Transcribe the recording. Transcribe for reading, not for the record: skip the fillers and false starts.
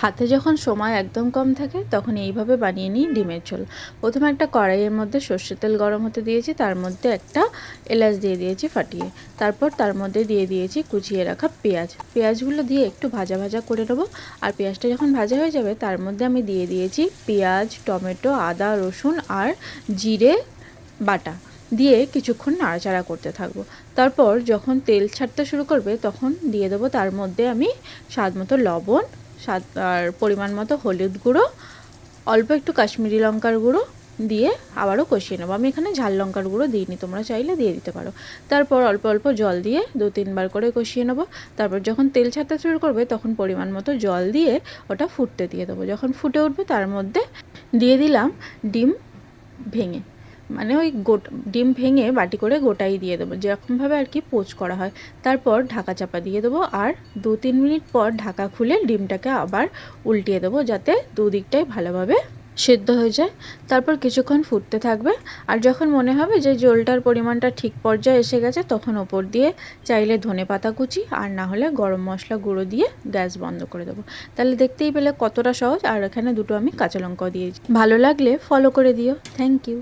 হাতে যখন সময় একদম কম থাকে তখন এইভাবে বানিয়ে নিই ডিমের ঝোল। প্রথমে একটা কড়াইয়ের মধ্যে সর্ষের তেল গরম হতে দিয়েছি, তার মধ্যে একটা এলাচ দিয়ে দিয়েছি ফাটিয়ে। তারপর তার মধ্যে দিয়ে দিয়েছি কুচিয়ে রাখা পেঁয়াজগুলো দিয়ে একটু ভাজা ভাজা করে নেবো। আর পেঁয়াজটা যখন ভাজা হয়ে যাবে তার মধ্যে আমি দিয়ে দিয়েছি পেঁয়াজ, টমেটো, আদা, রসুন আর জিরে বাটা দিয়ে কিছুক্ষণ নাড়াচাড়া করতে থাকবো। তারপর যখন তেল ছাড়তে শুরু করবে তখন দিয়ে দেবো তার মধ্যে আমি স্বাদ মতো লবণ, আর পরিমাণ মতো হলুদ গুঁড়ো, অল্প একটু কাশ্মীরি লঙ্কার গুঁড়ো দিয়ে আবারও কষিয়ে নেবো। আমি এখানে ঝাল লঙ্কার গুঁড়ো দিইনি, তোমরা চাইলে দিয়ে দিতে পারো। তারপর অল্প অল্প জল দিয়ে 2-3 বার করে কষিয়ে নেবো। তারপর যখন তেল ছাড়তে শুরু করবে তখন পরিমাণ মতো জল দিয়ে ওটা ফুটতে দিয়ে দেবো। যখন ফুটে উঠবে তার মধ্যে দিয়ে দিলাম ডিম ভেঙে, মানে ওই ডিম ভেঙে বাটি করে গোটাই দিয়ে দেবো, যেরকমভাবে আর কি পোচ করা হয়। তারপর ঢাকা চাপা দিয়ে দেবো আর 2-3 মিনিট পর ঢাকা খুলে ডিমটাকে আবার উল্টিয়ে দেবো যাতে দুদিকটাই ভালোভাবে সেদ্ধ হয়ে যায়। তারপর কিছুক্ষণ ফুটতে থাকবে, আর যখন মনে হবে যে ঝোলটার পরিমাণটা ঠিক পর্যায়ে এসে গেছে তখন ওপর দিয়ে চাইলে ধনেপাতা কুচি আর না হলে গরম মশলা গুঁড়ো দিয়ে গ্যাস বন্ধ করে দেবো। তাহলে দেখতেই পেলে কতটা সহজ। আর এখানে দুটো আমি কাঁচা লঙ্কাও দিয়েছি। ভালো লাগলে ফলো করে দিও। Thank you.